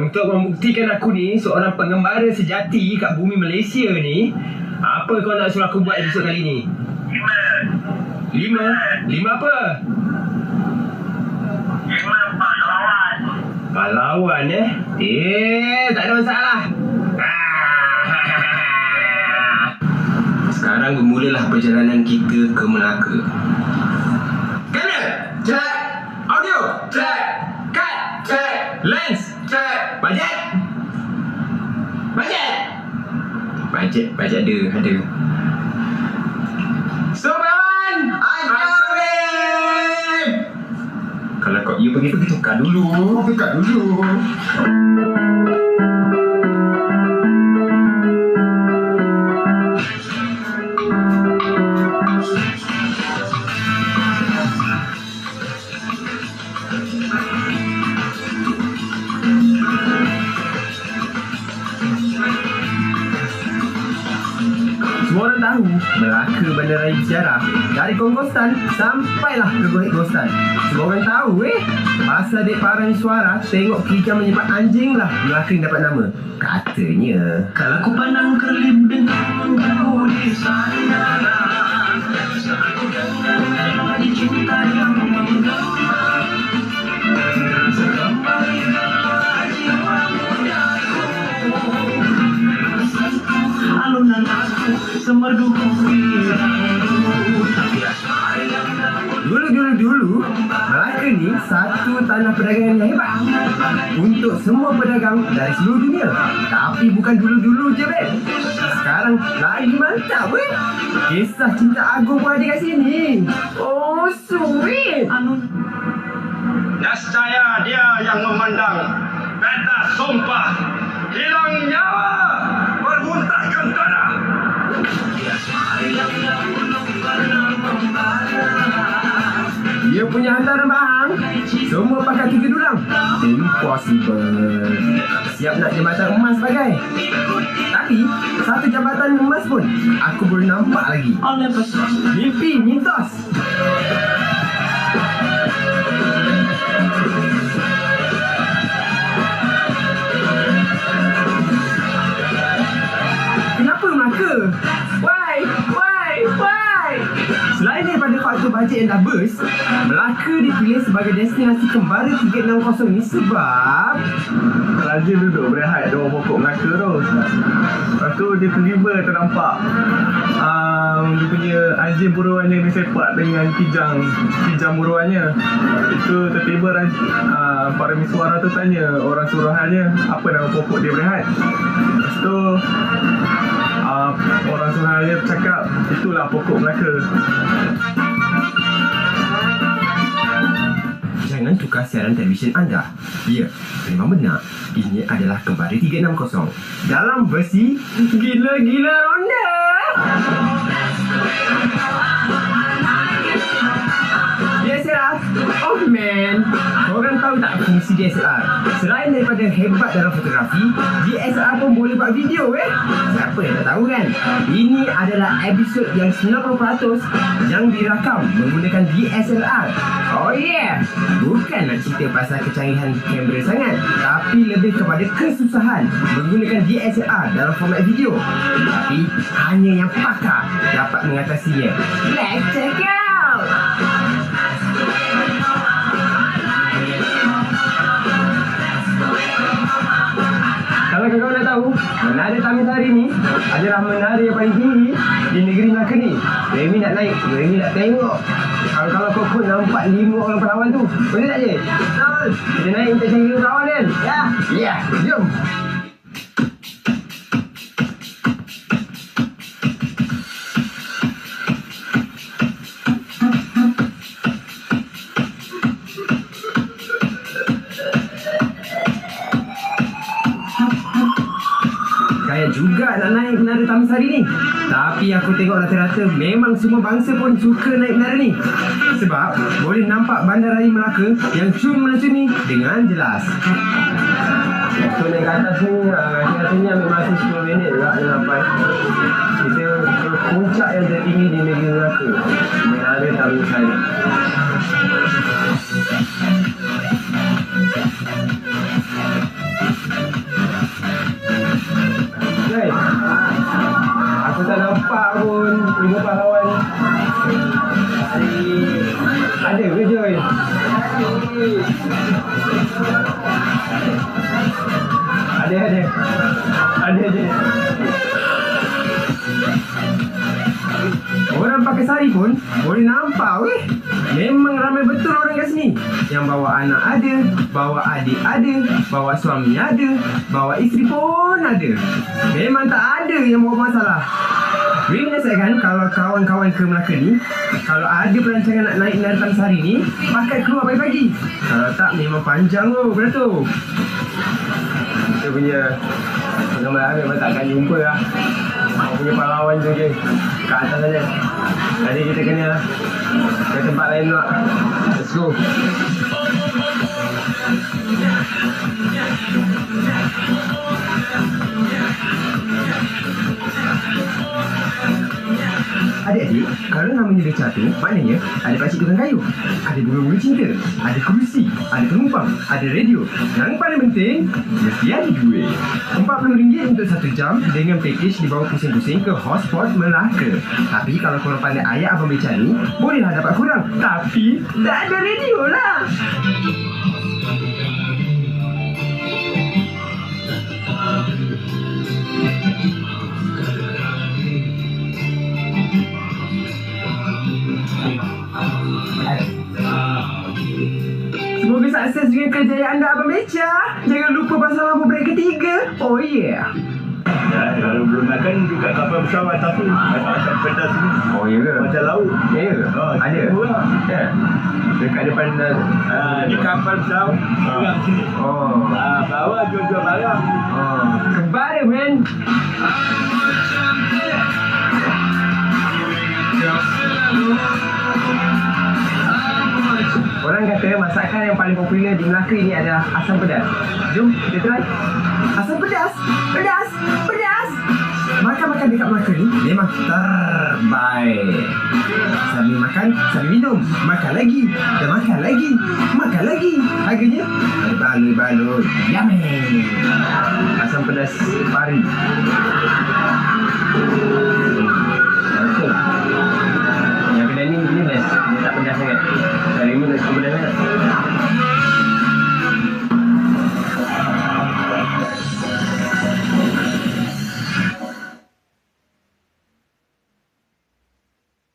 Untuk membuktikan aku ni seorang pengembara sejati kat bumi Malaysia ni, apa kau nak suruh aku buat episod kali ni? 5 apa? 5 pahlawan. Pahlawan tak ada masalah. Sekarang bermulalah perjalanan kita ke Melaka. Kamera, check. Audio, check. Cut, check. Lens, check. Bajet. Bajet ada. Sobawan, kalau kau pergi tukar dulu. Semua orang tahu Melaka bandaraya bersejarah. Dari Kongkostan sampailah ke Gohek Gostan. Semua orang tahu pasal dek parang suara tengok kijang menyimpan anjing lah Melaka yang dapat nama. Katanya kalau ku pandang kerlip dan mengganggu di sana, aku dengar melodi cinta yang menggema. Sekembalikanlah jiwa mudaku, alunan aku semerdu Dulu Melaka ni satu tanah perdagangan yang hebat untuk semua pedagang dari seluruh dunia. Tapi bukan dulu je sekarang lagi mantap Kisah cinta agung pun ada kat sini. Oh sweet. Nescaya dia yang memandang peta sumpah hilang nyawa bermuntahkan tanah. Dia punya hantaran bang semua pakai 3 dulang. Impossible. Siap nak jabatan emas bagai. Tapi satu jabatan emas pun aku boleh nampak lagi. Mimpi mitos. Kenapa Melaka? Why? Selain daripada faktor bajet yang dah burst, Melaka dipilih sebagai destinasi kembara 360 ni sebab Raja duduk berehat di bawah pokok Melaka tu. Lepas tu dia tiba-tiba ternampak dia punya anjing buruannya disepak dengan kijang buruannya. Itu tiba-tiba para miswara tu tanya orang suruhannya apa nama pokok dia berehat. Lepas tu orang suruhannya cakap itulah pokok Melaka. Jangan tukar siaran televisyen anda. Ya, memang benar. Ini adalah Kembara 360 dalam versi Gila-Gila Ronda. DSLR? Oh man, korang tahu tak fungsi DSLR? Selain daripada hebat dalam fotografi, DSLR pun boleh buat video Siapa yang tak tahu kan? Ini adalah episod yang 90% yang dirakam menggunakan DSLR. Oh yeah, bukan nak cerita pasal kecanggihan kamera sangat, tapi lebih kepada kesusahan menggunakan DSLR dalam format video. Tapi hanya yang pakar dapat mengatasinya. Let's check out! Kalau kau nak tahu, Menara Tamisari ni adalah menara yang paling tinggi di negeri Melaka ni. Remy nak naik, Remy nak tengok. Kalau kau nampak 5 orang perawan tu, boleh tak je? Betul. Kita naik untuk cari perawan kan? Ya, jom. Juga nak naik Menara Tamisari ni. Tapi aku tengok rata-rata memang semua bangsa pun suka naik menara ni. Sebab boleh nampak bandaraya Melaka yang cun melacuni dengan jelas. So naik ke atas ni, rasanya ambil masa 10 minit juga sampai. Kita ke puncak yang tertinggi di negeri Melaka, Menara Tamisari. oi. Ada. Orang pakai sari pun boleh nampak weh. Memang ramai betul orang kat sini. Yang bawa anak ada, bawa adik ada, bawa suami ada, bawa isteri pun ada. Memang tak ada yang bawa masalah. Boleh menasihatkan kalau kawan-kawan ke Melaka ni, kalau ada perancangan nak naik Nartan Sari ni, pakai keluar pagi-pagi. Kalau tak memang panjang tu, beratur. Kita punya pengambilan memang takkan jumpa lah. Kita punya pahlawan tu je kat atas saja. Jadi kita kena ke tempat lain pula. Let's go. Adik-adik, kalau namanya Beca tu, maknanya ada pakcik tukang kayu, ada bunga-bunga cinta, ada kerusi, ada penumpang, ada radio. Yang paling penting, mesti ada duit. RM40 untuk 1 jam dengan package dibawa pusing-pusing ke hotspot Melaka. Tapi kalau korang pandai ayat Abang Beca ni, bolehlah dapat kurang. Tapi, tak ada radio lah. Semoga sukses dengan kejayaan anda Abang Beca. Jangan lupa pasal lampu break ketiga. Oh yeah. Kalau belum makan dekat kapal pesawat tu, macam pedas ni. Oh ya ke? Macam laut. Ya ke? Ada? Ya. Dekat depan Di kapal pesawat, orang sini. Oh. Bawah jual-jual barang. Oh. Kembar dia, men. Orang kata masakan yang paling popular di Melaka ini adalah asam pedas. Jom kita try. Asam pedas. Pedas. Pedas. Makan-makan dekat Melaka ni memang terbaik. Sambil makan, sambil minum. Makan lagi. Dan makan lagi. Makan lagi. Harganya baloi-baloi. Yummy. Asam pedas pari. Yang kedai ni best. Dia tak pedas sangat. Dari mana tak pedas sangat.